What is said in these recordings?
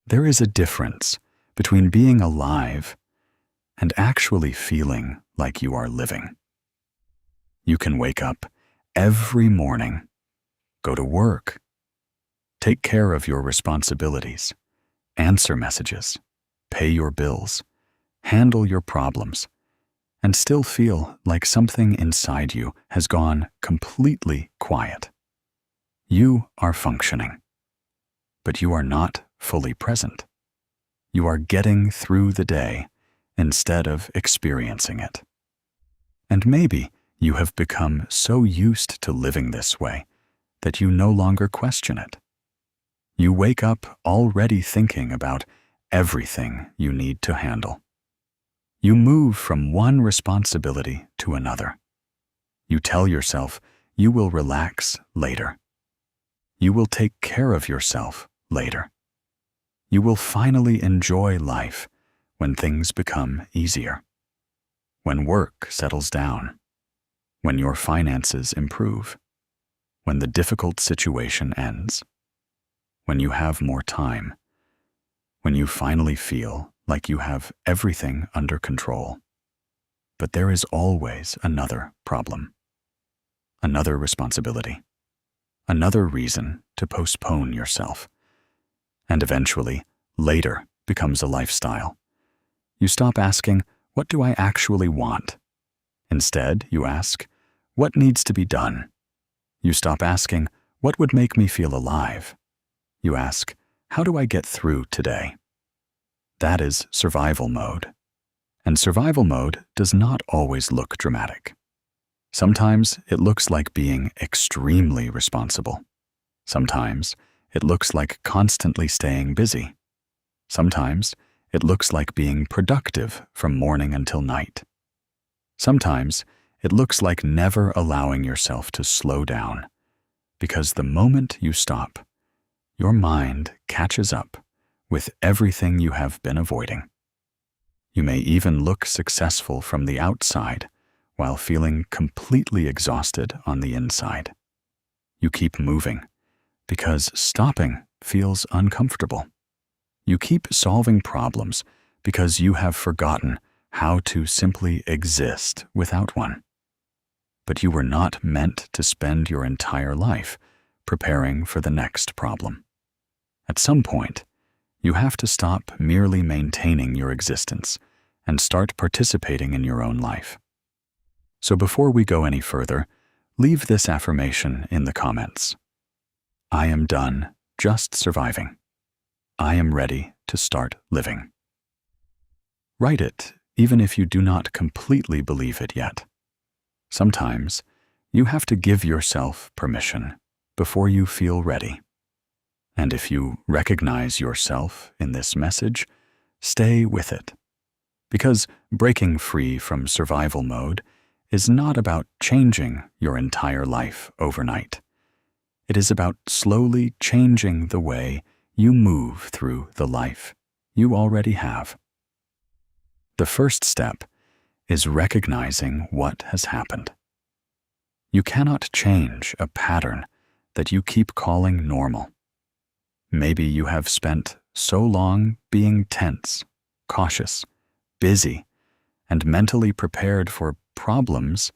There is a difference between being alive and actually feeling like you are living. You can wake up every morning, go to work, take care of your responsibilities, answer messages, pay your bills, handle your problems, and still feel like something inside you has gone completely quiet. You are functioning, but you are not fully present. You are getting through the day instead of experiencing it. And maybe you have become so used to living this way that you no longer question it. You wake up already thinking about everything you need to handle. You move from one responsibility to another. You tell yourself you will relax later. You will take care of yourself later. You will finally enjoy life when things become easier, when work settles down, when your finances improve, when the difficult situation ends, when you have more time, when you finally feel like you have everything under control. But there is always another problem, another responsibility, another reason to postpone yourself. And eventually, later becomes a lifestyle. You stop asking, what do I actually want? Instead, you ask, what needs to be done? You stop asking, what would make me feel alive? You ask, how do I get through today? That is survival mode. And survival mode does not always look dramatic. Sometimes it looks like being extremely responsible. Sometimes it looks like constantly staying busy. Sometimes it looks like being productive from morning until night. Sometimes it looks like never allowing yourself to slow down, because the moment you stop, your mind catches up with everything you have been avoiding. You may even look successful from the outside while feeling completely exhausted on the inside. You keep moving because stopping feels uncomfortable. You keep solving problems because you have forgotten how to simply exist without one. But you were not meant to spend your entire life preparing for the next problem. At some point, you have to stop merely maintaining your existence and start participating in your own life. So before we go any further, leave this affirmation in the comments. I am done just surviving. I am ready to start living. Write it even if you do not completely believe it yet. Sometimes you have to give yourself permission before you feel ready. And if you recognize yourself in this message, stay with it. Because breaking free from survival mode is not about changing your entire life overnight. It is about slowly changing the way you move through the life you already have. The first step is recognizing what has happened. You cannot change a pattern that you keep calling normal. Maybe you have spent so long being tense, cautious, busy, and mentally prepared for problems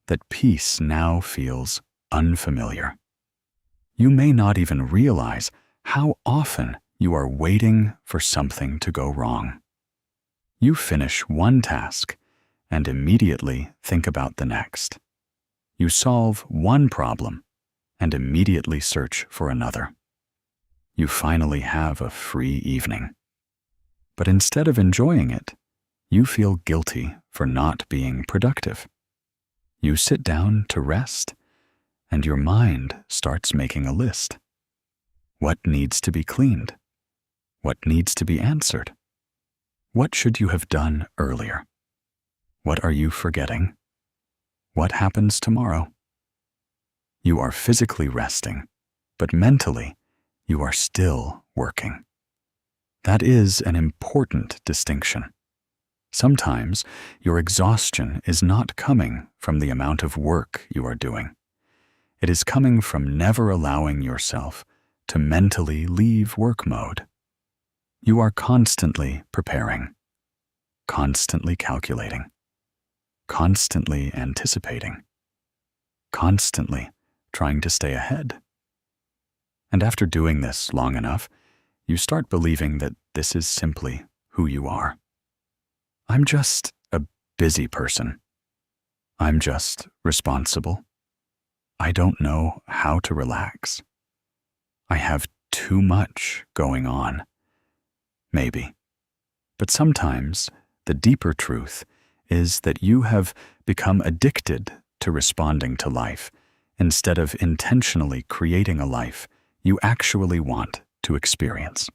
that peace now feels unfamiliar. You may not even realize how often you are waiting for something to go wrong. You finish one task and immediately think about the next. You solve one problem and immediately search for another. You finally have a free evening. But instead of enjoying it, you feel guilty for not being productive. You sit down to rest, and your mind starts making a list. What needs to be cleaned? What needs to be answered? What should you have done earlier? What are you forgetting? What happens tomorrow? You are physically resting, but mentally, you are still working. That is an important distinction. Sometimes your exhaustion is not coming from the amount of work you are doing. It is coming from never allowing yourself to mentally leave work mode. You are constantly preparing, constantly calculating, constantly anticipating, constantly trying to stay ahead. And after doing this long enough, you start believing that this is simply who you are. I'm just a busy person. I'm just responsible. I don't know how to relax. I have too much going on. Maybe. But sometimes the deeper truth is that you have become addicted to responding to life instead of intentionally creating a life you actually want to experience.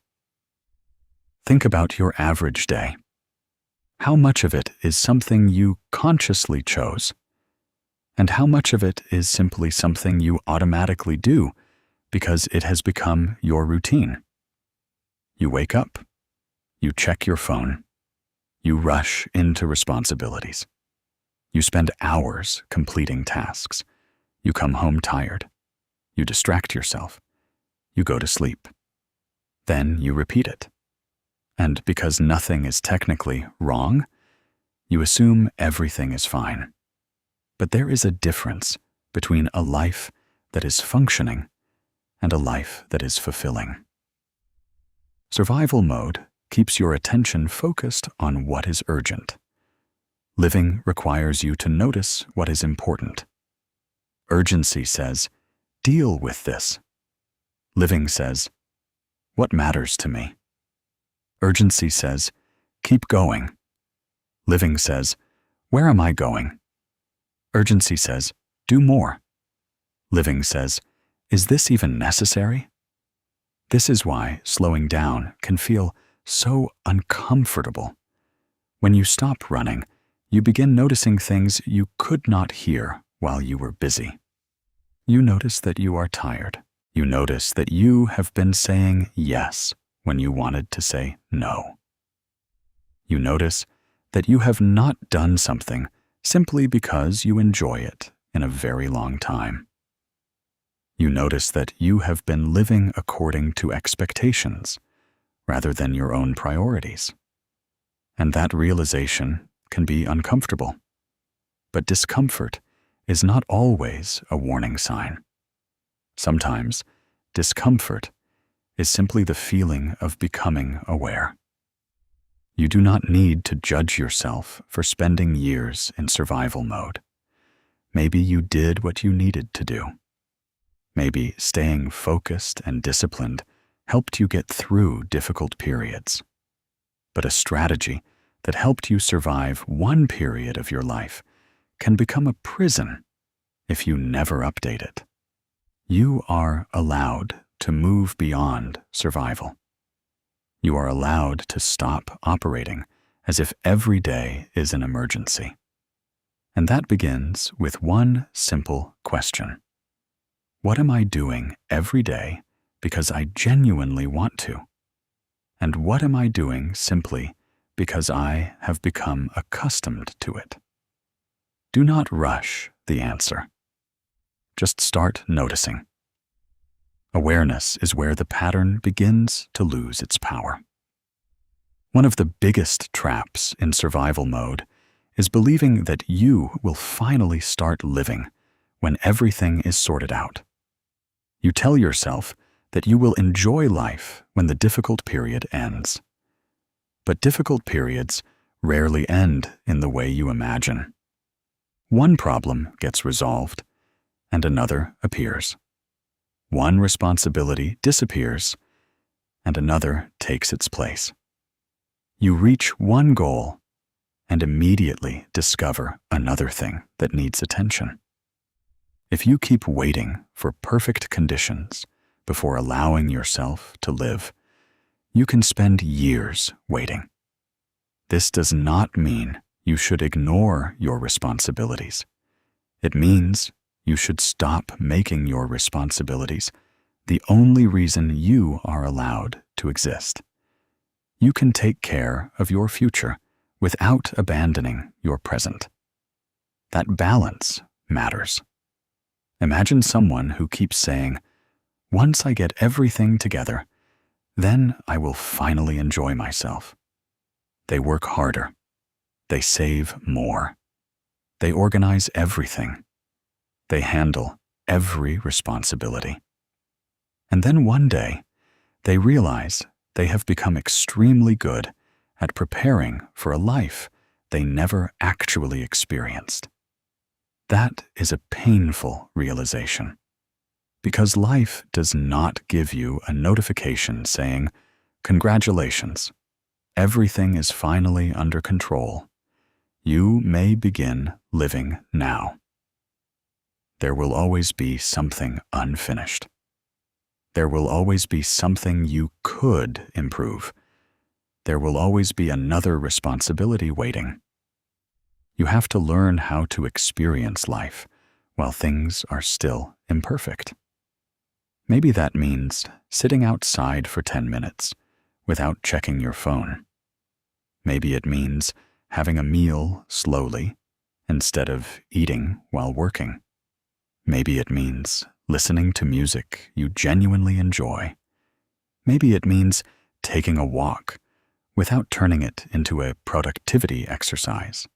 Think about your average day. How much of it is something you consciously chose? And how much of it is simply something you automatically do because it has become your routine? You wake up, you check your phone, you rush into responsibilities. You spend hours completing tasks. You come home tired. You distract yourself. You go to sleep. Then you repeat it. And because nothing is technically wrong, you assume everything is fine. But there is a difference between a life that is functioning and a life that is fulfilling. Survival mode keeps your attention focused on what is urgent. Living requires you to notice what is important. Urgency says, deal with this. Living says, what matters to me? Urgency says, keep going. Living says, where am I going? Urgency says, do more. Living says, is this even necessary? This is why slowing down can feel so uncomfortable. When you stop running, you begin noticing things you could not hear while you were busy. You notice that you are tired. You notice that you have been saying yes when you wanted to say no. You notice that you have not done something simply because you enjoy it in a very long time. You notice that you have been living according to expectations rather than your own priorities. And that realization can be uncomfortable. But discomfort is not always a warning sign. Sometimes, discomfort is simply the feeling of becoming aware. You do not need to judge yourself for spending years in survival mode. Maybe you did what you needed to do. Maybe staying focused and disciplined helped you get through difficult periods. But a strategy that helped you survive one period of your life can become a prison if you never update it. You are allowed to move beyond survival. You are allowed to stop operating as if every day is an emergency. And that begins with one simple question. What am I doing every day because I genuinely want to? And what am I doing simply because I have become accustomed to it? Do not rush the answer. Just start noticing. Awareness is where the pattern begins to lose its power. One of the biggest traps in survival mode is believing that you will finally start living when everything is sorted out. You tell yourself that you will enjoy life when the difficult period ends. But difficult periods rarely end in the way you imagine. One problem gets resolved, and another appears. One responsibility disappears, and another takes its place. You reach one goal and immediately discover another thing that needs attention. If you keep waiting for perfect conditions before allowing yourself to live, you can spend years waiting. This does not mean you should ignore your responsibilities. It means you should stop making your responsibilities the only reason you are allowed to exist. You can take care of your future without abandoning your present. That balance matters. Imagine someone who keeps saying, "Once I get everything together, Then I will finally enjoy myself. They work harder. They save more. They organize everything. They handle every responsibility. And then one day, they realize they have become extremely good at preparing for a life they never actually experienced. That is a painful realization, because life does not give you a notification saying, "Congratulations, everything is finally under control. You may begin living now." There will always be something unfinished. There will always be something you could improve. There will always be another responsibility waiting. You have to learn how to experience life while things are still imperfect. Maybe that means sitting outside for 10 minutes without checking your phone. Maybe it means having a meal slowly instead of eating while working. Maybe it means listening to music you genuinely enjoy. Maybe it means taking a walk without turning it into a productivity exercise.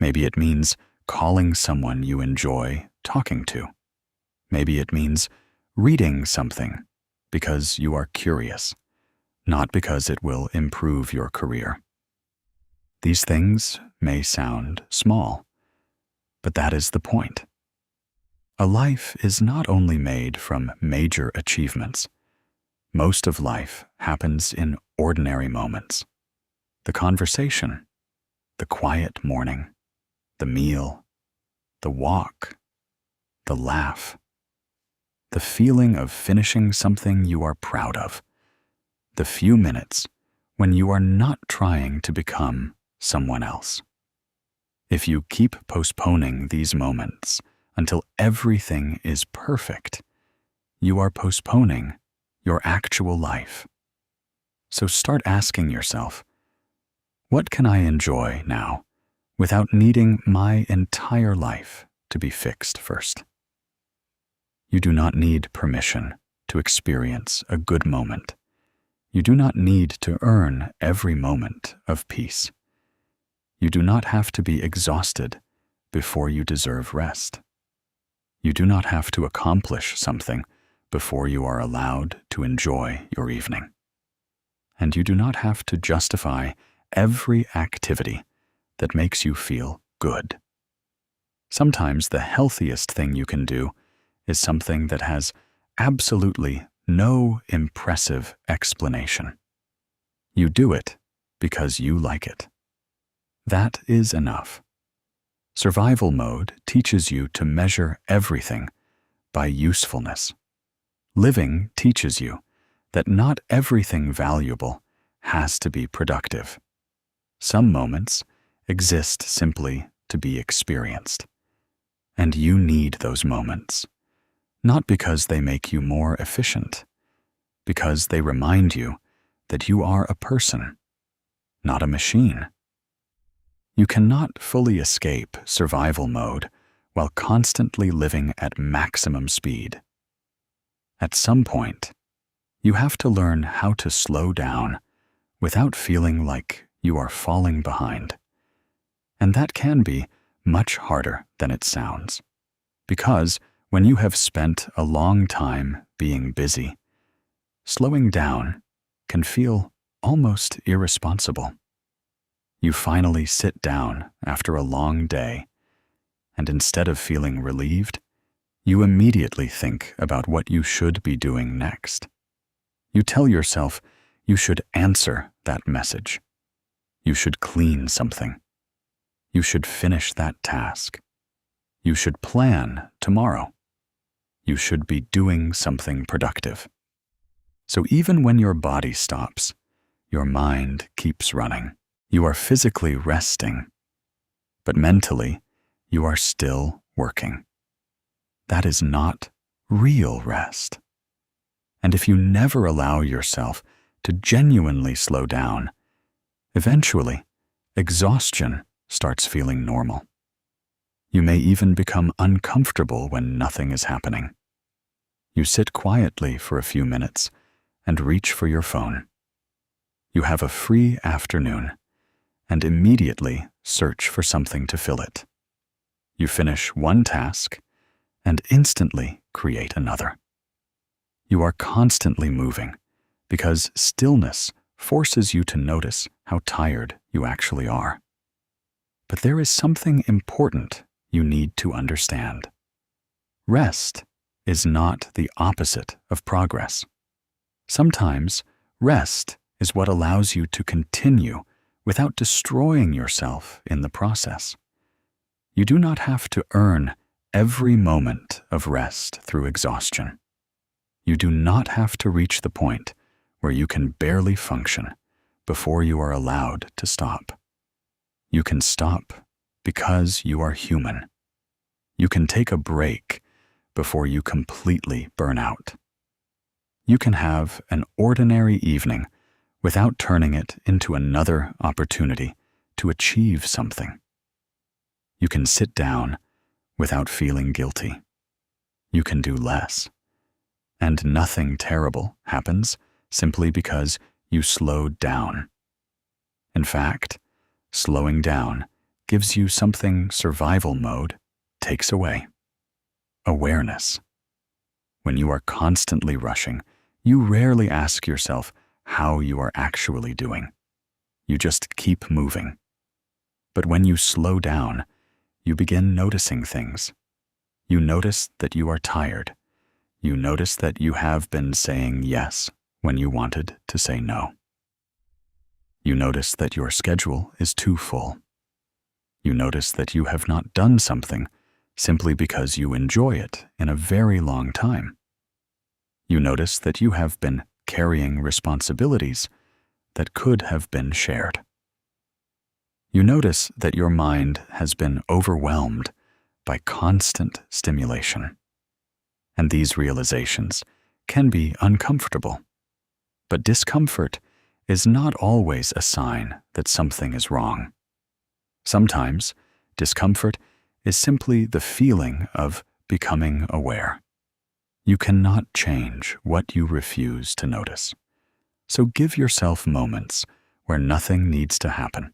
Maybe it means calling someone you enjoy talking to. Maybe it means reading something because you are curious, not because it will improve your career. These things may sound small, but that is the point. A life is not only made from major achievements. Most of life happens in ordinary moments. The conversation, the quiet morning, the meal, the walk, the laugh, the feeling of finishing something you are proud of, the few minutes when you are not trying to become someone else. If you keep postponing these moments until everything is perfect, you are postponing your actual life. So start asking yourself, what can I enjoy now without needing my entire life to be fixed first? You do not need permission to experience a good moment. You do not need to earn every moment of peace. You do not have to be exhausted before you deserve rest. You do not have to accomplish something before you are allowed to enjoy your evening. And you do not have to justify every activity that makes you feel good. Sometimes the healthiest thing you can do is something that has absolutely no impressive explanation. You do it because you like it. That is enough. Survival mode teaches you to measure everything by usefulness. Living teaches you that not everything valuable has to be productive. Some moments exist simply to be experienced. And you need those moments, not because they make you more efficient, because they remind you that you are a person, not a machine. You cannot fully escape survival mode while constantly living at maximum speed. At some point, you have to learn how to slow down without feeling like you are falling behind. And that can be much harder than it sounds, because when you have spent a long time being busy, slowing down can feel almost irresponsible. You finally sit down after a long day, and instead of feeling relieved, you immediately think about what you should be doing next. You tell yourself you should answer that message. You should clean something. You should finish that task. You should plan tomorrow. You should be doing something productive. So even when your body stops, your mind keeps running. You are physically resting, but mentally, you are still working. That is not real rest. And if you never allow yourself to genuinely slow down, eventually, exhaustion starts feeling normal. You may even become uncomfortable when nothing is happening. You sit quietly for a few minutes and reach for your phone. You have a free afternoon and immediately search for something to fill it. You finish one task and instantly create another. You are constantly moving because stillness forces you to notice how tired you actually are. But there is something important you need to understand. Rest is not the opposite of progress. Sometimes rest is what allows you to continue without destroying yourself in the process. You do not have to earn every moment of rest through exhaustion. You do not have to reach the point where you can barely function before you are allowed to stop. You can stop because you are human. You can take a break before you completely burn out. You can have an ordinary evening without turning it into another opportunity to achieve something. You can sit down without feeling guilty. You can do less. And nothing terrible happens simply because you slowed down. In fact, slowing down gives you something survival mode takes away: awareness. When you are constantly rushing, you rarely ask yourself how you are actually doing. You just keep moving. But when you slow down, you begin noticing things. You notice that you are tired. You notice that you have been saying yes when you wanted to say no. You notice that your schedule is too full. You notice that you have not done something simply because you enjoy it in a very long time. You notice that you have been carrying responsibilities that could have been shared. You notice that your mind has been overwhelmed by constant stimulation. And these realizations can be uncomfortable. But discomfort is not always a sign that something is wrong. Sometimes discomfort is simply the feeling of becoming aware. You cannot change what you refuse to notice. So give yourself moments where nothing needs to happen.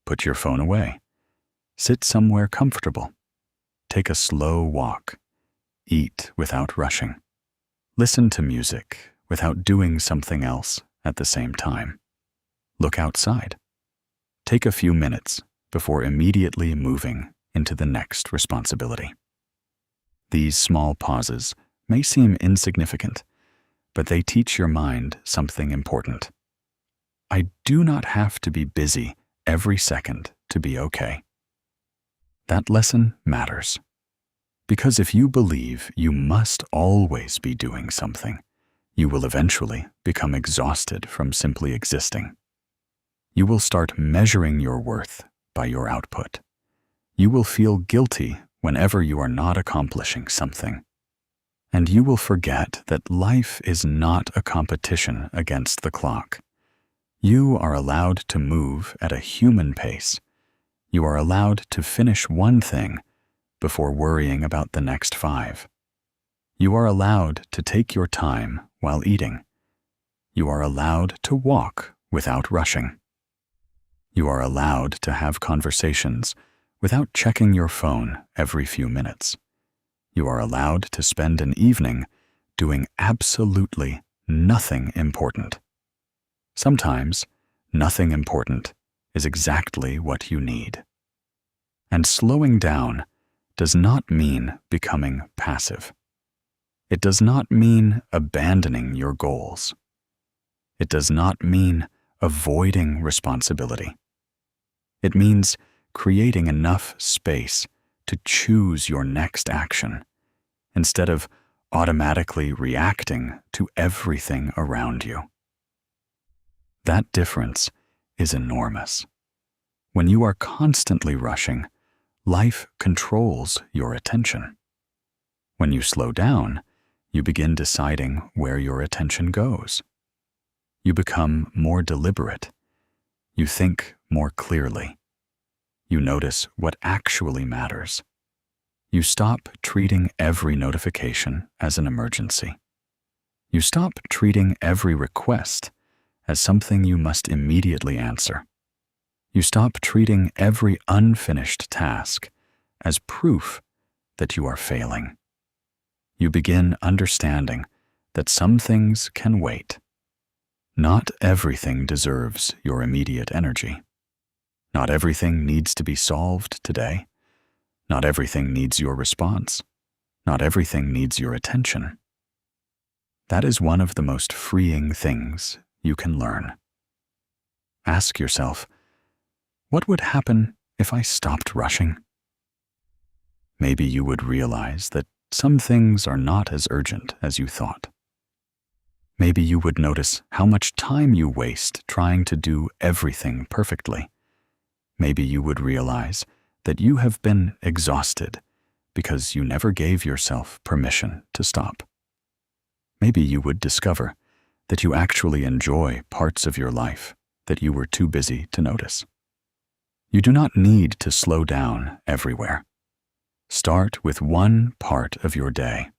Put your phone away. Sit somewhere comfortable. Take a slow walk. Eat without rushing. Listen to music without doing something else at the same time. Look outside. Take a few minutes before immediately moving into the next responsibility. These small pauses may seem insignificant, but they teach your mind something important. I do not have to be busy every second to be okay. That lesson matters. Because if you believe you must always be doing something, you will eventually become exhausted from simply existing. You will start measuring your worth by your output. You will feel guilty whenever you are not accomplishing something. And you will forget that life is not a competition against the clock. You are allowed to move at a human pace. You are allowed to finish one thing before worrying about the next 5. You are allowed to take your time while eating. You are allowed to walk without rushing. You are allowed to have conversations without checking your phone every few minutes. You are allowed to spend an evening doing absolutely nothing important. Sometimes, nothing important is exactly what you need. And slowing down does not mean becoming passive. It does not mean abandoning your goals. It does not mean avoiding responsibility. It means creating enough space to choose your next action instead of automatically reacting to everything around you. That difference is enormous. When you are constantly rushing, life controls your attention. When you slow down, you begin deciding where your attention goes. You become more deliberate. You think more clearly. You notice what actually matters. You stop treating every notification as an emergency. You stop treating every request as something you must immediately answer. You stop treating every unfinished task as proof that you are failing. You begin understanding that some things can wait. Not everything deserves your immediate energy. Not everything needs to be solved today. Not everything needs your response. Not everything needs your attention. That is one of the most freeing things you can learn. Ask yourself, what would happen if I stopped rushing? Maybe you would realize that some things are not as urgent as you thought. Maybe you would notice how much time you waste trying to do everything perfectly. Maybe you would realize that you have been exhausted because you never gave yourself permission to stop. Maybe you would discover that you actually enjoy parts of your life that you were too busy to notice. You do not need to slow down everywhere. Start with one part of your day.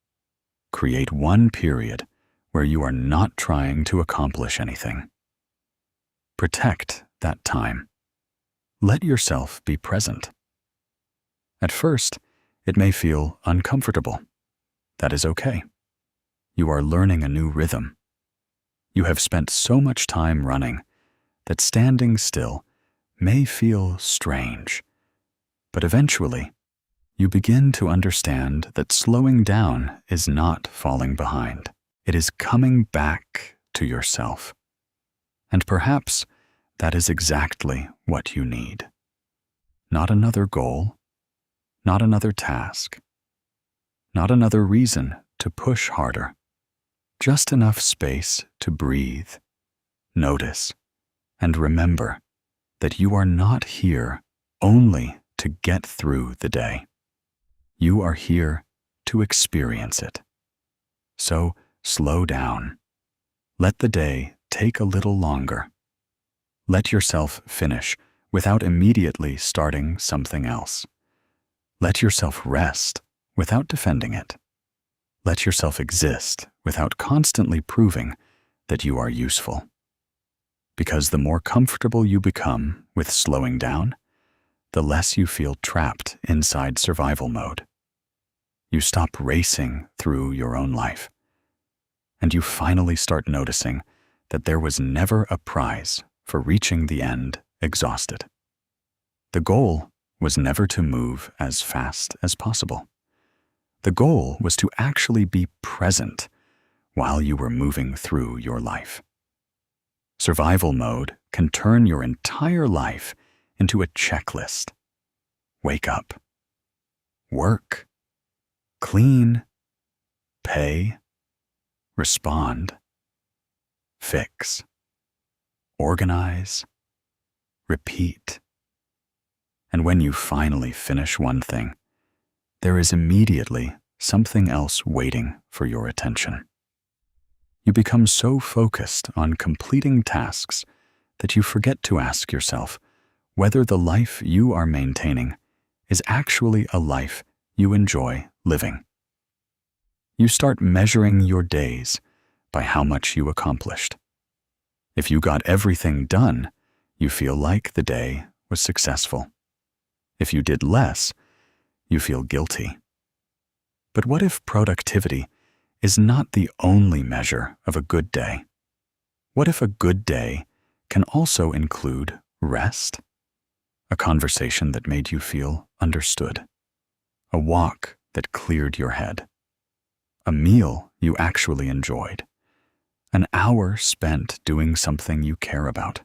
Create one period where you are not trying to accomplish anything. Protect that time. Let yourself be present. At first, it may feel uncomfortable. That is okay. You are learning a new rhythm. You have spent so much time running that standing still may feel strange, but eventually, you begin to understand that slowing down is not falling behind. It is coming back to yourself. And perhaps that is exactly what you need. Not another goal, not another task, not another reason to push harder. Just enough space to breathe, notice, and remember that you are not here only to get through the day. You are here to experience it. So slow down. Let the day take a little longer. Let yourself finish without immediately starting something else. Let yourself rest without defending it. Let yourself exist without constantly proving that you are useful. Because the more comfortable you become with slowing down, the less you feel trapped inside survival mode. You stop racing through your own life, and you finally start noticing that there was never a prize for reaching the end exhausted. The goal was never to move as fast as possible. The goal was to actually be present while you were moving through your life. Survival mode can turn your entire life into a checklist. Wake up, work, clean, pay, respond, fix, organize, repeat. And when you finally finish one thing, there is immediately something else waiting for your attention. You become so focused on completing tasks that you forget to ask yourself whether the life you are maintaining is actually a life you enjoy living. You start measuring your days by how much you accomplished. If you got everything done, you feel like the day was successful. If you did less, you feel guilty. But what if productivity is not the only measure of a good day? What if a good day can also include rest? A conversation that made you feel understood. A walk that cleared your head. A meal you actually enjoyed. An hour spent doing something you care about.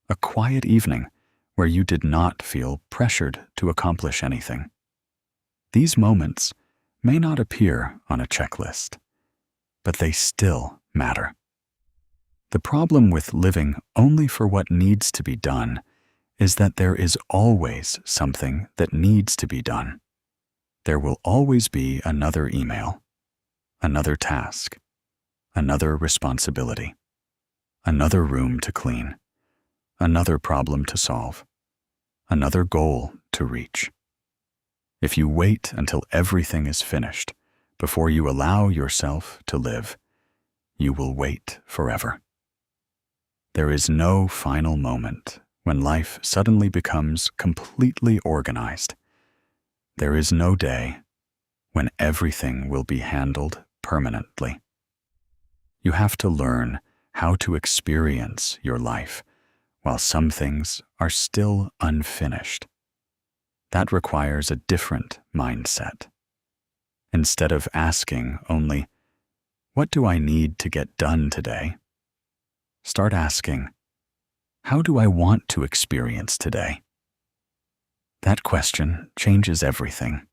A quiet evening where you did not feel pressured to accomplish anything. These moments may not appear on a checklist, but they still matter. The problem with living only for what needs to be done is that there is always something that needs to be done. There will always be another email, another task, another responsibility, another room to clean, another problem to solve, another goal to reach. If you wait until everything is finished before you allow yourself to live, you will wait forever. There is no final moment when life suddenly becomes completely organized. There is no day when everything will be handled permanently. You have to learn how to experience your life while some things are still unfinished. That requires a different mindset. Instead of asking only, "What do I need to get done today?" start asking, "How do I want to experience today?" That question changes everything.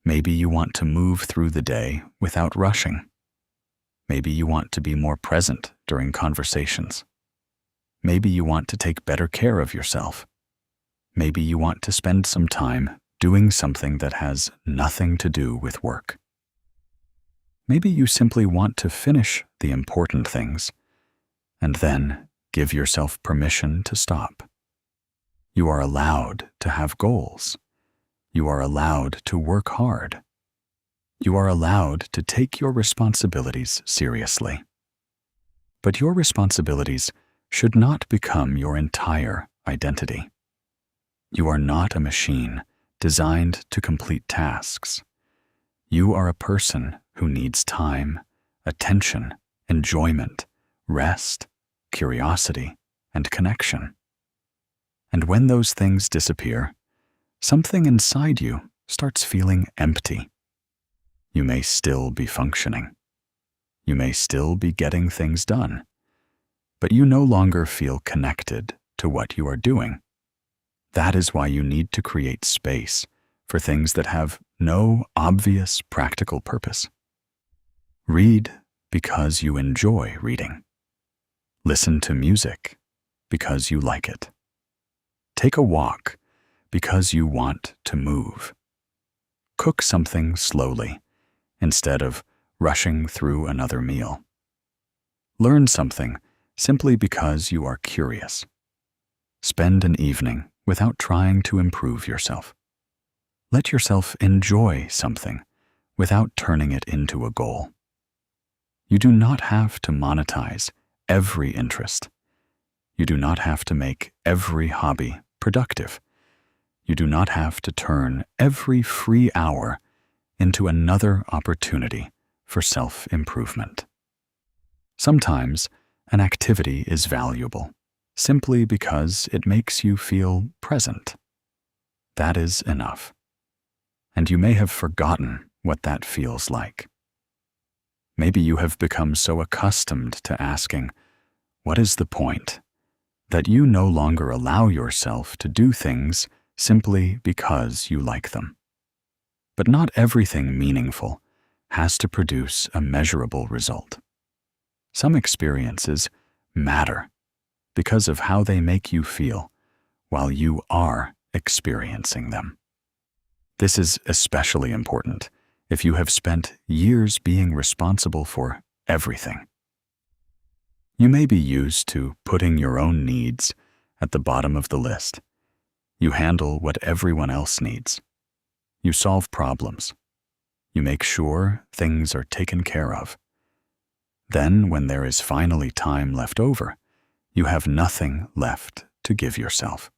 Maybe you want to move through the day without rushing. Maybe you want to be more present during conversations. Maybe you want to take better care of yourself. Maybe you want to spend some time doing something that has nothing to do with work. Maybe you simply want to finish the important things and then give yourself permission to stop. You are allowed to have goals. You are allowed to work hard. You are allowed to take your responsibilities seriously. But your responsibilities should not become your entire identity. You are not a machine designed to complete tasks. You are a person who needs time, attention, enjoyment, rest, curiosity, and connection. And when those things disappear, something inside you starts feeling empty. You may still be functioning. You may still be getting things done, but you no longer feel connected to what you are doing. That is why you need to create space for things that have no obvious practical purpose. Read because you enjoy reading. Listen to music because you like it. Take a walk because you want to move. Cook something slowly instead of rushing through another meal. Learn something simply because you are curious. Spend an evening without trying to improve yourself. Let yourself enjoy something without turning it into a goal. You do not have to monetize every interest. You do not have to make every hobby productive. You do not have to turn every free hour into another opportunity for self-improvement. Sometimes an activity is valuable simply because it makes you feel present. That is enough. And you may have forgotten what that feels like. Maybe you have become so accustomed to asking, "What is the point?" that you no longer allow yourself to do things simply because you like them. But not everything meaningful has to produce a measurable result. Some experiences matter because of how they make you feel while you are experiencing them. This is especially important if you have spent years being responsible for everything. You may be used to putting your own needs at the bottom of the list. You handle what everyone else needs. You solve problems. You make sure things are taken care of. Then, when there is finally time left over, you have nothing left to give yourself.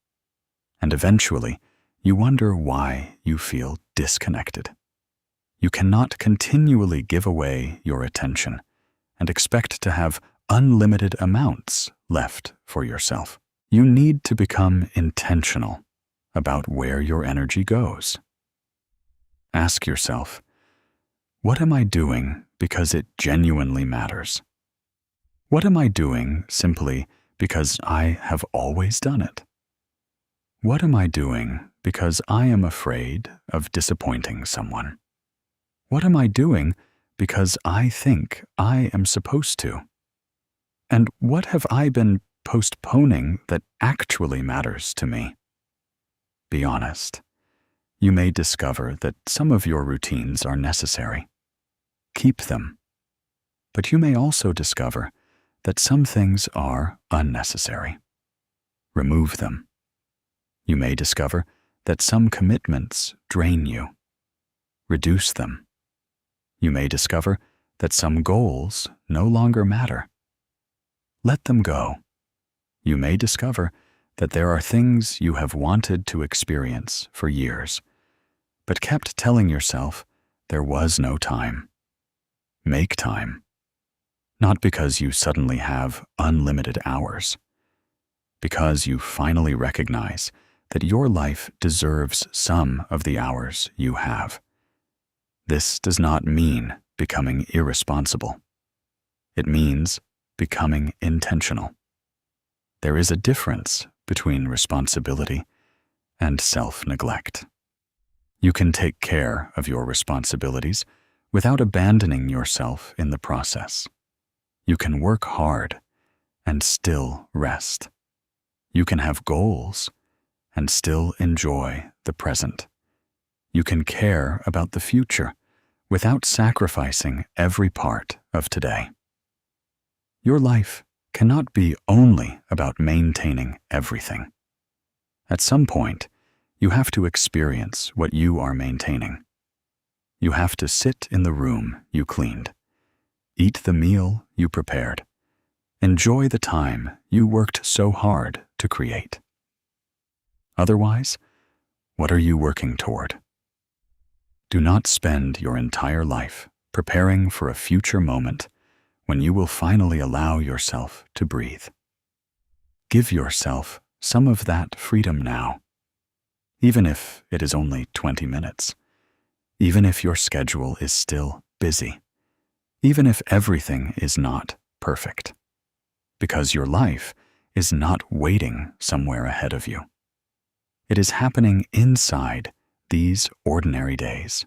And eventually, you wonder why you feel disconnected. You cannot continually give away your attention and expect to have unlimited amounts left for yourself. You need to become intentional about where your energy goes. Ask yourself, what am I doing because it genuinely matters? What am I doing simply because I have always done it? What am I doing because I am afraid of disappointing someone? What am I doing because I think I am supposed to? And what have I been postponing that actually matters to me? Be honest. You may discover that some of your routines are necessary. Keep them. But you may also discover that some things are unnecessary. Remove them. You may discover that some commitments drain you. Reduce them. You may discover that some goals no longer matter. Let them go. You may discover that there are things you have wanted to experience for years, but kept telling yourself there was no time. Make time. Not because you suddenly have unlimited hours, because you finally recognize that your life deserves some of the hours you have. This does not mean becoming irresponsible. It means becoming intentional. There is a difference between responsibility and self-neglect. You can take care of your responsibilities without abandoning yourself in the process. You can work hard and still rest. You can have goals and still enjoy the present. You can care about the future without sacrificing every part of today. Your life cannot be only about maintaining everything. At some point, you have to experience what you are maintaining. You have to sit in the room you cleaned, eat the meal you prepared, enjoy the time you worked so hard to create. Otherwise, what are you working toward? Do not spend your entire life preparing for a future moment when you will finally allow yourself to breathe. Give yourself some of that freedom now, even if it is only 20 minutes, even if your schedule is still busy, even if everything is not perfect, because your life is not waiting somewhere ahead of you. It is happening inside these ordinary days.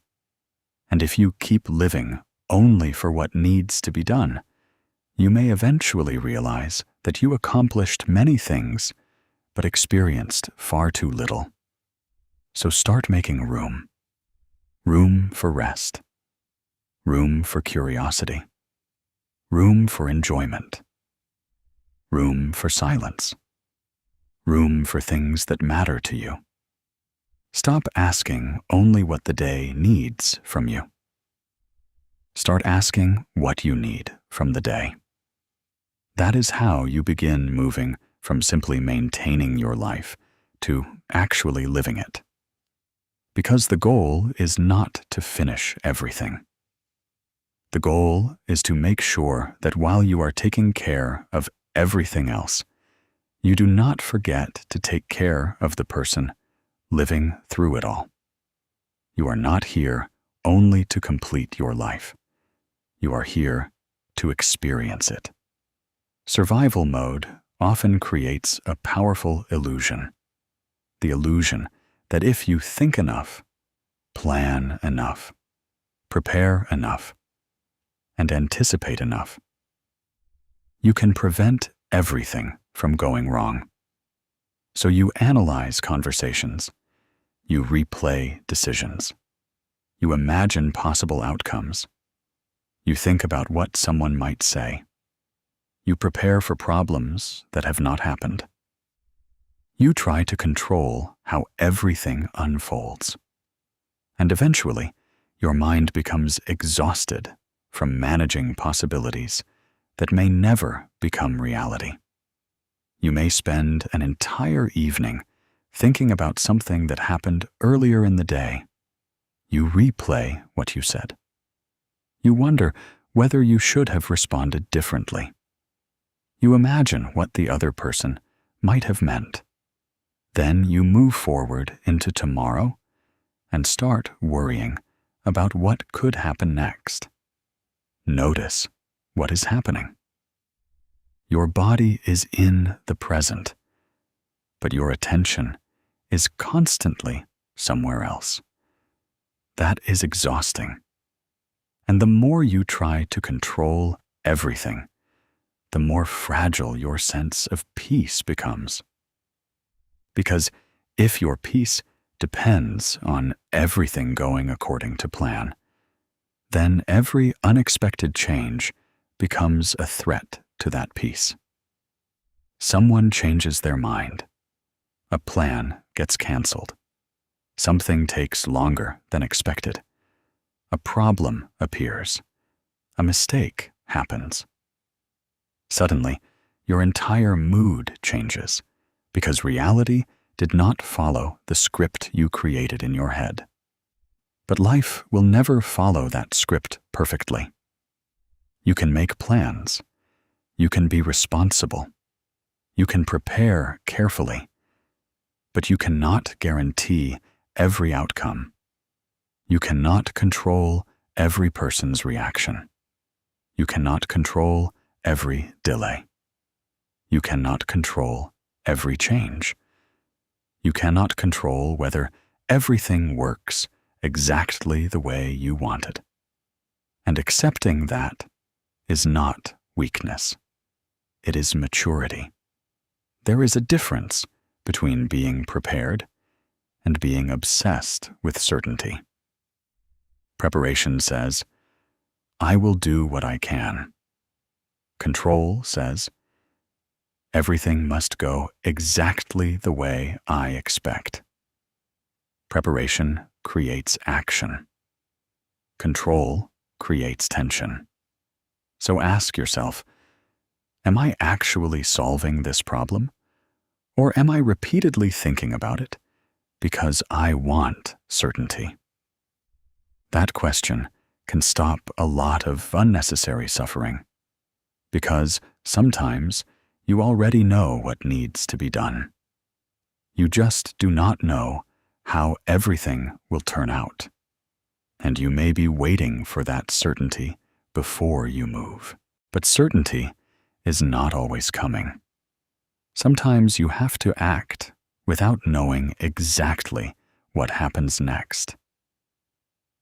And if you keep living only for what needs to be done, you may eventually realize that you accomplished many things, but experienced far too little. So start making room. Room for rest. Room for curiosity. Room for enjoyment. Room for silence. Room for things that matter to you. Stop asking only what the day needs from you. Start asking what you need from the day. That is how you begin moving from simply maintaining your life to actually living it. Because the goal is not to finish everything. The goal is to make sure that while you are taking care of everything else, you do not forget to take care of the person living through it all. You are not here only to complete your life. You are here to experience it. Survival mode often creates a powerful illusion. The illusion that if you think enough, plan enough, prepare enough, and anticipate enough, you can prevent everything from going wrong. So you analyze conversations, you replay decisions, you imagine possible outcomes, you think about what someone might say, you prepare for problems that have not happened. You try to control how everything unfolds. And eventually, your mind becomes exhausted from managing possibilities that may never become reality. You may spend an entire evening thinking about something that happened earlier in the day. You replay what you said. You wonder whether you should have responded differently. You imagine what the other person might have meant. Then you move forward into tomorrow and start worrying about what could happen next. Notice what is happening. Your body is in the present, but your attention is constantly somewhere else. That is exhausting. And the more you try to control everything, the more fragile your sense of peace becomes. Because if your peace depends on everything going according to plan, then every unexpected change becomes a threat to that peace. Someone changes their mind. A plan gets canceled. Something takes longer than expected. A problem appears. a mistake happens. Suddenly, your entire mood changes because reality did not follow the script you created in your head. But life will never follow that script perfectly. You can make plans. You can be responsible. You can prepare carefully. But you cannot guarantee every outcome. You cannot control every person's reaction. You cannot control every delay. You cannot control every change. You cannot control whether everything works exactly the way you want it. And accepting that is not weakness. It is maturity. There is a difference between being prepared and being obsessed with certainty. Preparation says, I will do what I can. Control says, everything must go exactly the way I expect. Preparation creates action. Control creates tension. So ask yourself, am I actually solving this problem? Or am I repeatedly thinking about it because I want certainty? That question can stop a lot of unnecessary suffering, because sometimes you already know what needs to be done. You just do not know how everything will turn out, and you may be waiting for that certainty before you move. But certainty is not always coming. Sometimes you have to act without knowing exactly what happens next.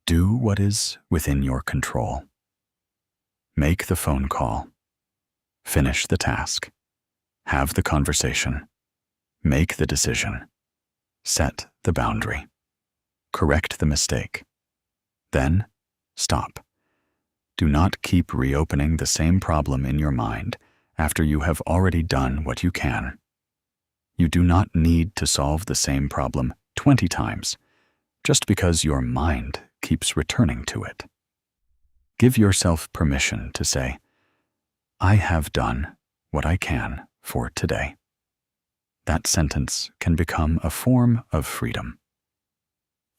Do what is within your control. Make the phone call. Finish the task. Have the conversation. Make the decision. Set the boundary. Correct the mistake. Then stop. Do not keep reopening the same problem in your mind after you have already done what you can. You do not need to solve the same problem 20 times just because your mind keeps returning to it. Give yourself permission to say, I have done what I can for today. That sentence can become a form of freedom.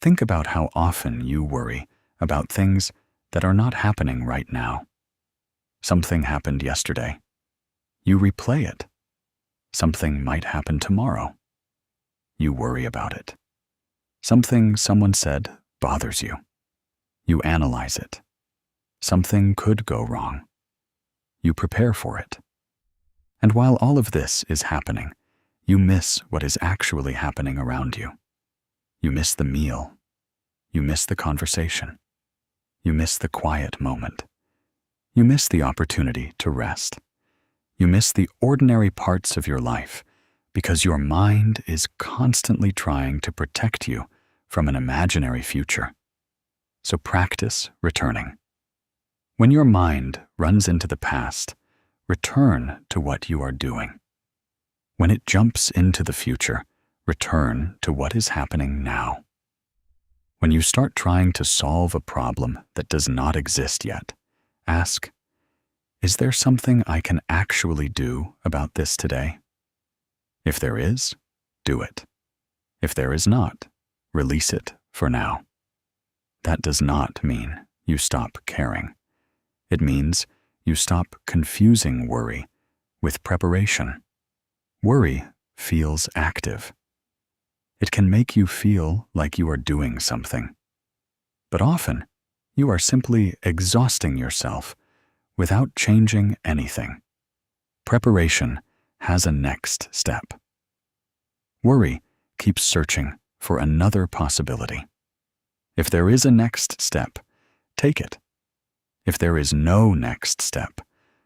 Think about how often you worry about things that are not happening right now. Something happened yesterday. You replay it. Something might happen tomorrow. You worry about it. Something someone said bothers you. You analyze it. Something could go wrong. You prepare for it. And while all of this is happening, you miss what is actually happening around you. You miss the meal. You miss the conversation. You miss the quiet moment. You miss the opportunity to rest. You miss the ordinary parts of your life because your mind is constantly trying to protect you from an imaginary future. So practice returning. When your mind runs into the past, return to what you are doing. When it jumps into the future, return to what is happening now. When you start trying to solve a problem that does not exist yet, ask, is there something I can actually do about this today? If there is, do it. If there is not, release it for now. That does not mean you stop caring. It means you stop confusing worry with preparation. Worry feels active. It can make you feel like you are doing something. But often, you are simply exhausting yourself without changing anything. Preparation has a next step. Worry keeps searching for another possibility. If there is a next step, take it. If there is no next step,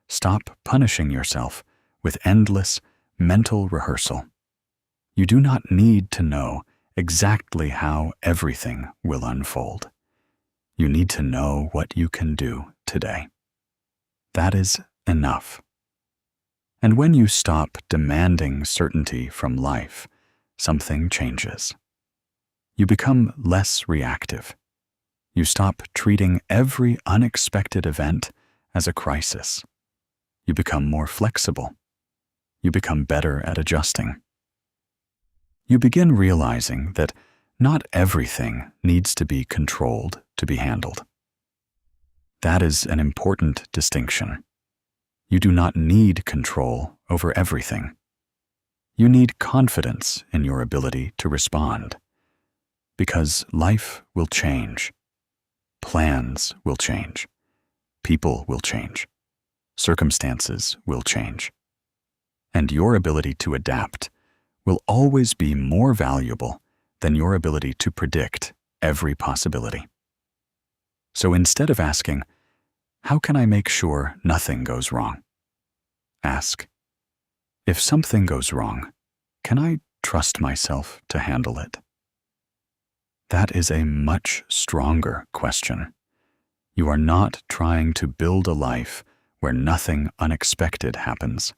stop punishing yourself with endless mental rehearsal. You do not need to know exactly how everything will unfold. You need to know what you can do today. That is enough. And when you stop demanding certainty from life, something changes. You become less reactive. You stop treating every unexpected event as a crisis. You become more flexible. You become better at adjusting. You begin realizing that not everything needs to be controlled to be handled. That is an important distinction. You do not need control over everything. You need confidence in your ability to respond, because life will change. Plans will change. People will change. Circumstances will change. And your ability to adapt will always be more valuable than your ability to predict every possibility. So instead of asking, "How can I make sure nothing goes wrong?" ask, "If something goes wrong, can I trust myself to handle it?" That is a much stronger question. You are not trying to build a life where nothing unexpected happens.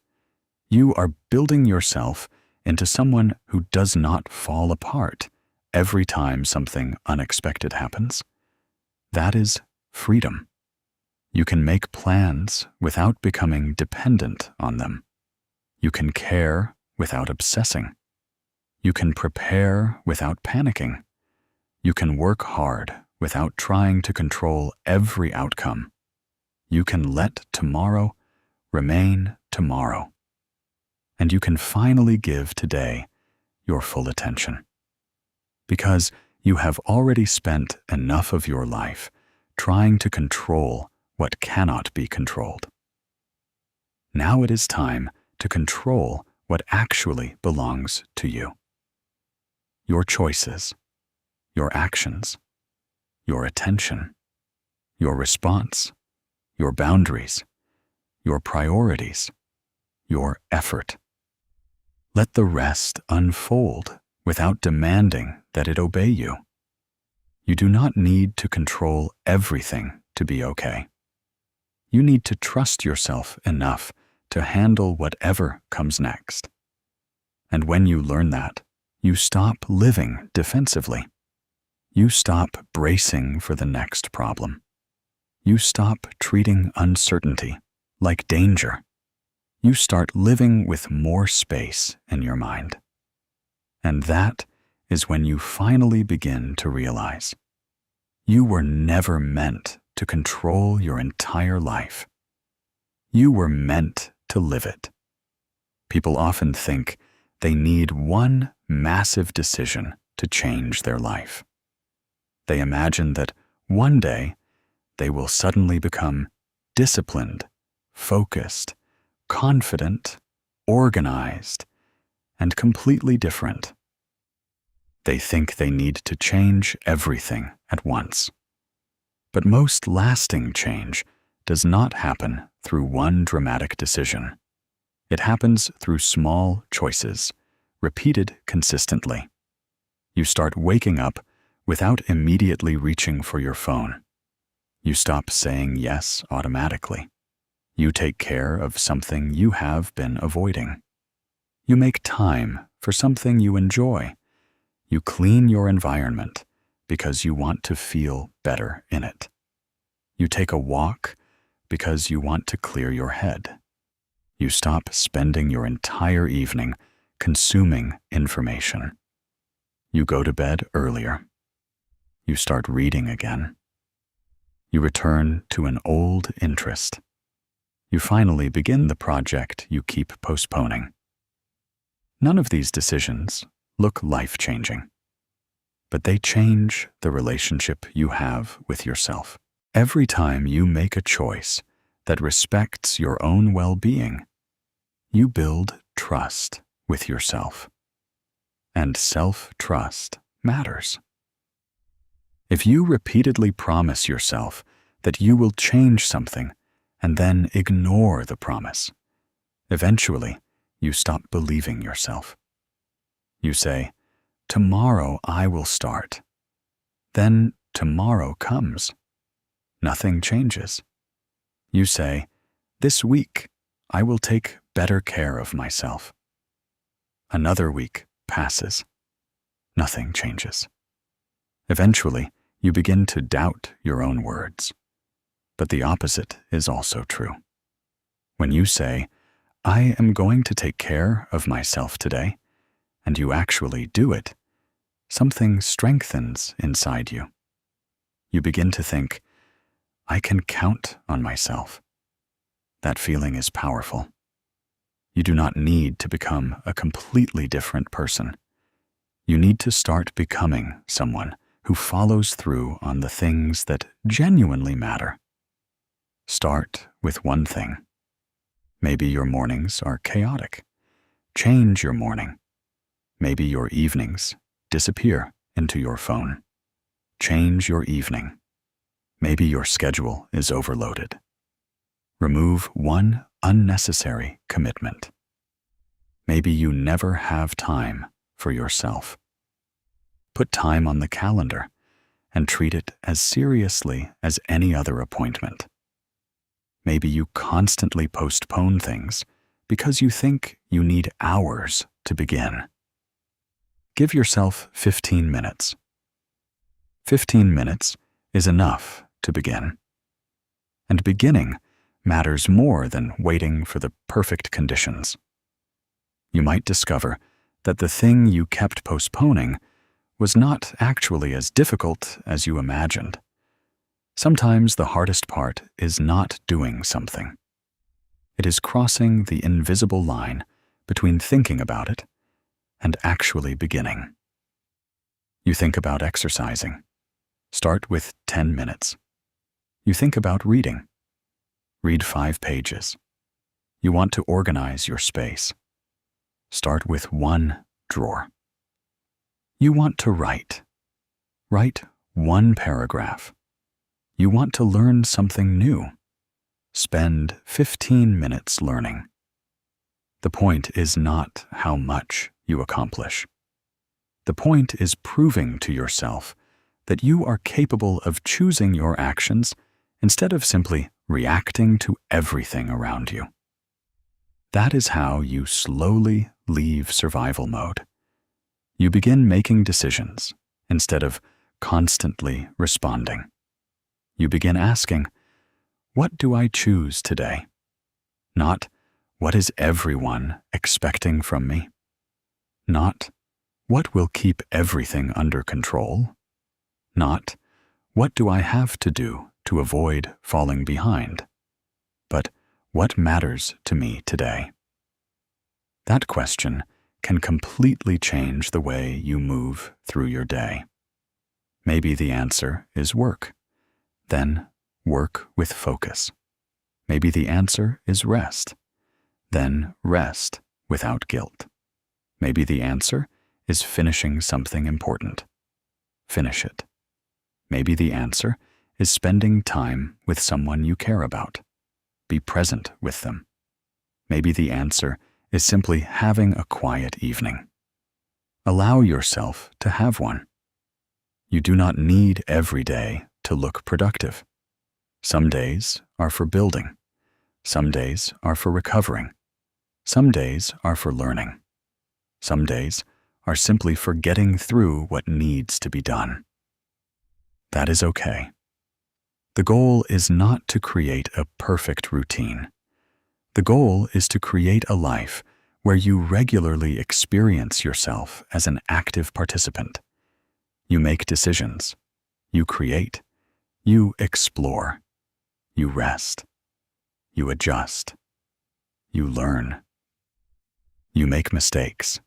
You are building yourself into someone who does not fall apart every time something unexpected happens. That is freedom. You can make plans without becoming dependent on them. You can care without obsessing. You can prepare without panicking. You can work hard without trying to control every outcome. You can let tomorrow remain tomorrow. And you can finally give today your full attention. Because you have already spent enough of your life trying to control what cannot be controlled. Now it is time to control what actually belongs to you. Your choices, your actions, your attention, your response, your boundaries, your priorities, your effort. Let the rest unfold without demanding that it obey you. You do not need to control everything to be okay. You need to trust yourself enough to handle whatever comes next. And when you learn that, you stop living defensively. You stop bracing for the next problem. You stop treating uncertainty like danger. You start living with more space in your mind. And that is when you finally begin to realize you were never meant to control your entire life. You were meant to live it. People often think they need one massive decision to change their life. They imagine that one day they will suddenly become disciplined, focused, confident, organized, and completely different. They think they need to change everything at once. But most lasting change does not happen through one dramatic decision. It happens through small choices, repeated consistently. You start waking up without immediately reaching for your phone. You stop saying yes automatically. You take care of something you have been avoiding. You make time for something you enjoy. You clean your environment because you want to feel better in it. You take a walk because you want to clear your head. You stop spending your entire evening consuming information. You go to bed earlier. You start reading again. You return to an old interest. You finally begin the project you keep postponing. None of these decisions look life-changing, but they change the relationship you have with yourself. Every time you make a choice that respects your own well-being, you build trust with yourself. And self-trust matters. If you repeatedly promise yourself that you will change something and then ignore the promise, eventually you stop believing yourself. You say, "Tomorrow I will start." Then tomorrow comes. Nothing changes. You say, "This week I will take better care of myself." Another week passes. Nothing changes. Eventually, you begin to doubt your own words. But the opposite is also true. When you say, "I am going to take care of myself today," and you actually do it, something strengthens inside you. You begin to think, "I can count on myself." That feeling is powerful. You do not need to become a completely different person. You need to start becoming someone who follows through on the things that genuinely matter. Start with one thing. Maybe your mornings are chaotic. Change your morning. Maybe your evenings disappear into your phone. Change your evening. Maybe your schedule is overloaded. Remove one unnecessary commitment. Maybe you never have time for yourself. Put time on the calendar and treat it as seriously as any other appointment. Maybe you constantly postpone things because you think you need hours to begin. Give yourself 15 minutes. 15 minutes is enough to begin. And beginning matters more than waiting for the perfect conditions. You might discover that the thing you kept postponing was not actually as difficult as you imagined. Sometimes the hardest part is not doing something. It is crossing the invisible line between thinking about it and actually beginning. You think about exercising. Start with 10 minutes. You think about reading. Read 5 pages. You want to organize your space. Start with 1 drawer. You want to write. Write 1 paragraph. You want to learn something new. Spend 15 minutes learning. The point is not how much you accomplish. The point is proving to yourself that you are capable of choosing your actions instead of simply reacting to everything around you. That is how you slowly leave survival mode. You begin making decisions instead of constantly responding. You begin asking, "What do I choose today?" Not, "What is everyone expecting from me?" Not, "What will keep everything under control?" Not, "What do I have to do to avoid falling behind?" But, "What matters to me today?" That question can completely change the way you move through your day. Maybe the answer is work. Then work with focus. Maybe the answer is rest. Then rest without guilt. Maybe the answer is finishing something important. Finish it. Maybe the answer is spending time with someone you care about. Be present with them. Maybe the answer is simply having a quiet evening. Allow yourself to have one. You do not need every day to look productive. Some days are for building. Some days are for recovering. Some days are for learning. Some days are simply for getting through what needs to be done. That is okay. The goal is not to create a perfect routine. The goal is to create a life where you regularly experience yourself as an active participant. You make decisions. You create. You explore. You rest. You adjust. You learn. You make mistakes.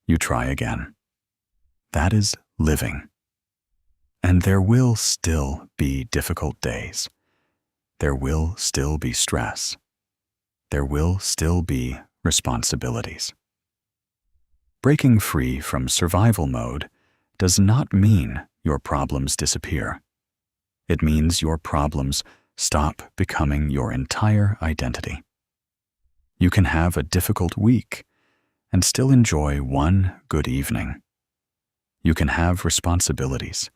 You try again. That is living. And there will still be difficult days. There will still be stress. There will still be responsibilities. Breaking free from survival mode does not mean your problems disappear. It means your problems stop becoming your entire identity. You can have a difficult week and still enjoy one good evening. You can have responsibilities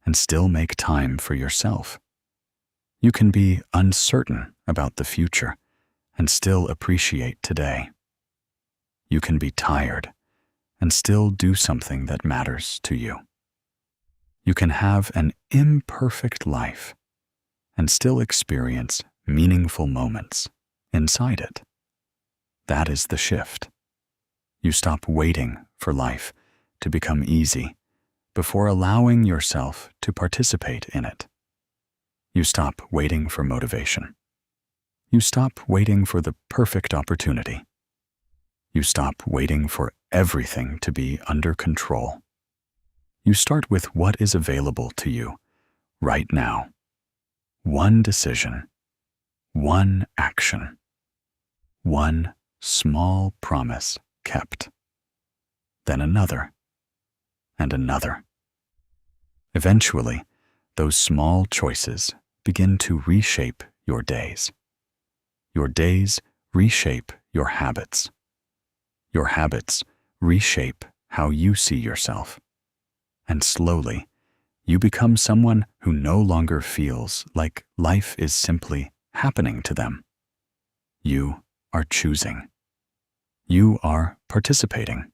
and still make time for yourself. You can be uncertain about the future and still appreciate today. You can be tired and still do something that matters to you. You can have an imperfect life and still experience meaningful moments inside it. That is the shift. You stop waiting for life to become easy before allowing yourself to participate in it. You stop waiting for motivation. You stop waiting for the perfect opportunity. You stop waiting for everything to be under control. You start with what is available to you right now. One decision, one action, one small promise kept, then another and another. Eventually, those small choices begin to reshape your days. Your days reshape your habits. Your habits reshape how you see yourself. And slowly, you become someone who no longer feels like life is simply happening to them. You are choosing. You are participating.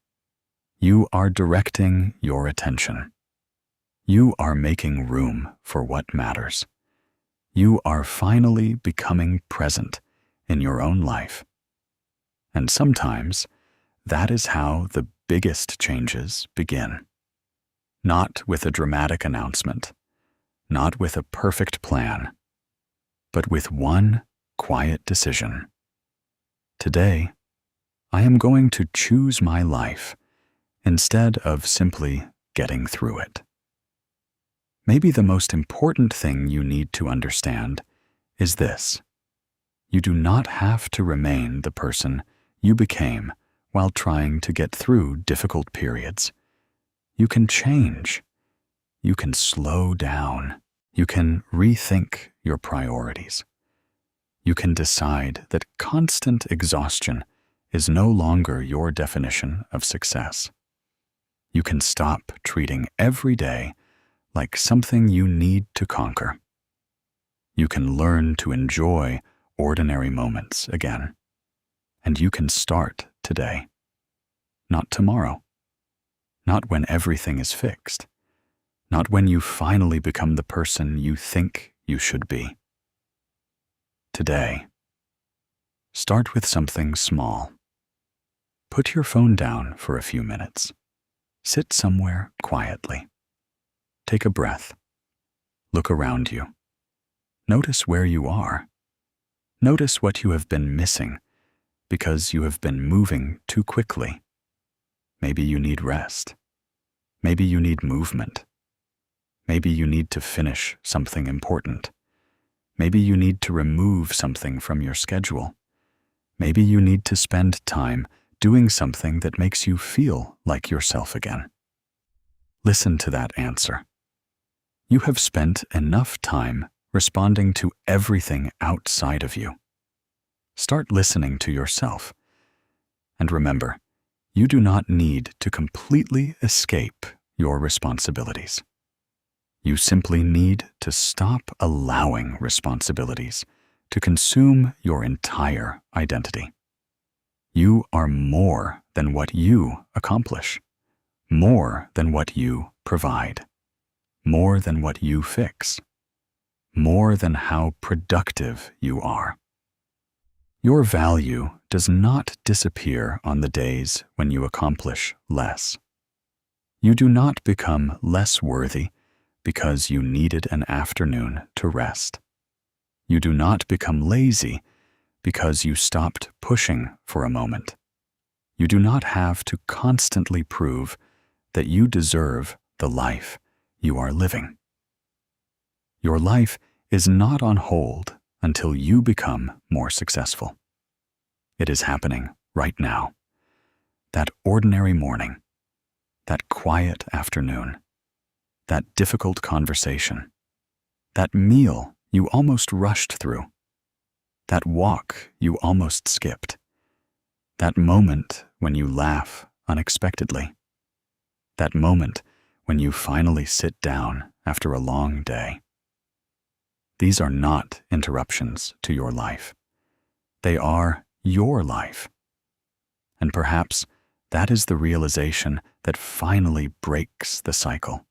You are directing your attention. You are making room for what matters. You are finally becoming present in your own life. And sometimes, that is how the biggest changes begin. Not with a dramatic announcement, not with a perfect plan, but with one quiet decision. Today, I am going to choose my life instead of simply getting through it. Maybe the most important thing you need to understand is this: you do not have to remain the person you became while trying to get through difficult periods. You can change. You can slow down. You can rethink your priorities. You can decide that constant exhaustion is no longer your definition of success. You can stop treating every day like something you need to conquer. You can learn to enjoy ordinary moments again. And you can start today, not tomorrow, not when everything is fixed, not when you finally become the person you think you should be. Today, start with something small. Put your phone down for a few minutes. Sit somewhere quietly. Take a breath. Look around you. Notice where you are. Notice what you have been missing because you have been moving too quickly. Maybe you need rest. Maybe you need movement. Maybe you need to finish something important. Maybe you need to remove something from your schedule. Maybe you need to spend time doing something that makes you feel like yourself again. Listen to that answer. You have spent enough time responding to everything outside of you. Start listening to yourself. And remember, you do not need to completely escape your responsibilities. You simply need to stop allowing responsibilities to consume your entire identity. You are more than what you accomplish, more than what you provide, more than what you fix, more than how productive you are. Your value does not disappear on the days when you accomplish less. You do not become less worthy because you needed an afternoon to rest. You do not become lazy because you stopped pushing for a moment. You do not have to constantly prove that you deserve the life you are living. Your life is not on hold until you become more successful. It is happening right now. That ordinary morning, that quiet afternoon, that difficult conversation, that meal you almost rushed through, that walk you almost skipped, that moment when you laugh unexpectedly, that moment when you finally sit down after a long day. These are not interruptions to your life. They are your life. And perhaps that is the realization that finally breaks the cycle.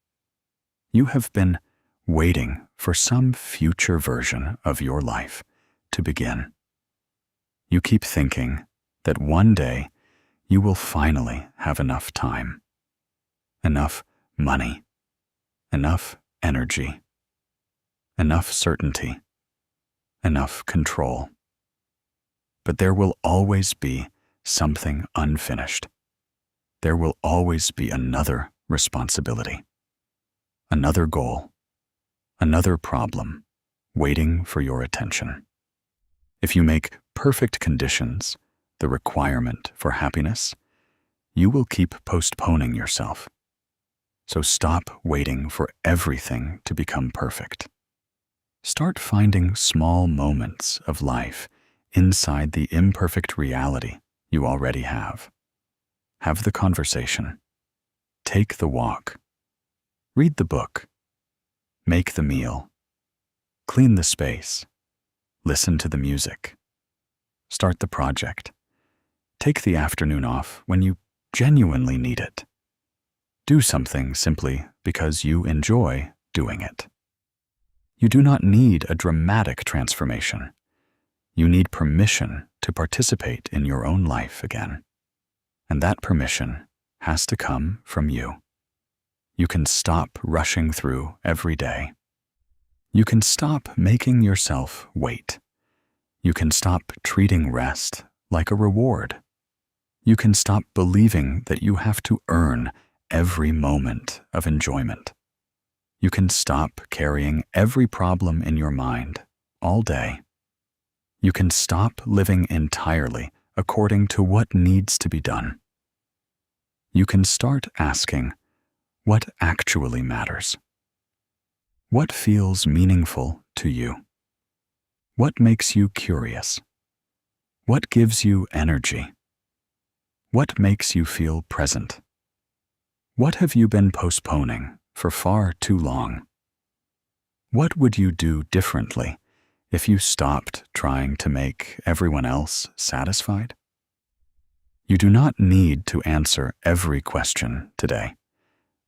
You have been waiting for some future version of your life to begin. You keep thinking that one day you will finally have enough time, enough money, enough energy, enough certainty, enough control. But there will always be something unfinished. There will always be another responsibility, another goal, another problem waiting for your attention. If you make perfect conditions the requirement for happiness, you will keep postponing yourself. So stop waiting for everything to become perfect. Start finding small moments of life inside the imperfect reality you already have. Have the conversation. Take the walk. Read the book. Make the meal. Clean the space. Listen to the music. Start the project. Take the afternoon off when you genuinely need it. Do something simply because you enjoy doing it. You do not need a dramatic transformation. You need permission to participate in your own life again. And that permission has to come from you. You can stop rushing through every day. You can stop making yourself wait. You can stop treating rest like a reward. You can stop believing that you have to earn every moment of enjoyment. You can stop carrying every problem in your mind all day. You can stop living entirely according to what needs to be done. You can start asking what actually matters. What feels meaningful to you? What makes you curious? What gives you energy? What makes you feel present? What have you been postponing for far too long? What would you do differently if you stopped trying to make everyone else satisfied? You do not need to answer every question today.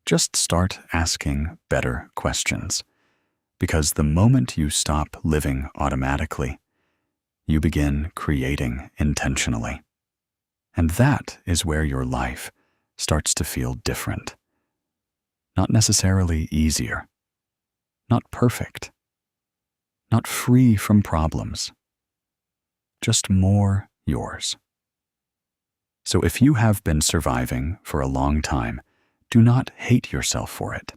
Just start asking better questions, because the moment you stop living automatically, you begin creating intentionally. And that is where your life starts to feel different. Not necessarily easier, not perfect, not free from problems, just more yours. So if you have been surviving for a long time, do not hate yourself for it.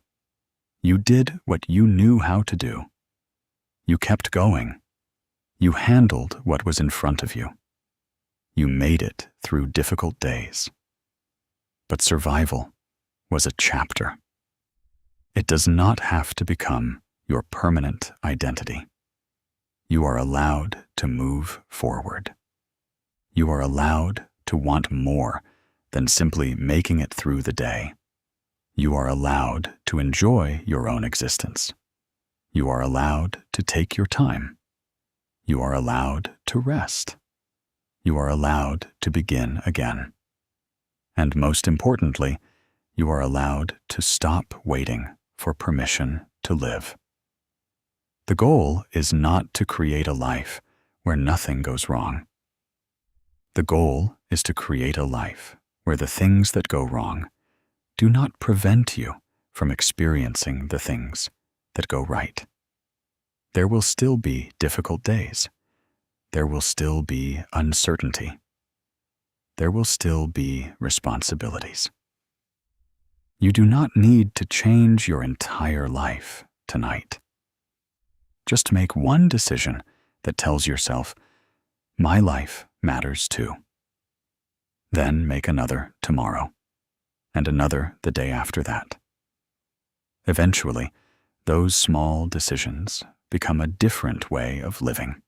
You did what you knew how to do. You kept going. You handled what was in front of you. You made it through difficult days. But survival was a chapter. It does not have to become your permanent identity. You are allowed to move forward. You are allowed to want more than simply making it through the day. You are allowed to enjoy your own existence. You are allowed to take your time. You are allowed to rest. You are allowed to begin again. And most importantly, you are allowed to stop waiting for permission to live. The goal is not to create a life where nothing goes wrong. The goal is to create a life where the things that go wrong do not prevent you from experiencing the things that go right. There will still be difficult days. There will still be uncertainty. There will still be responsibilities. You do not need to change your entire life tonight. Just make one decision that tells yourself, my life matters too. Then make another tomorrow, and another the day after that. Eventually, those small decisions become a different way of living.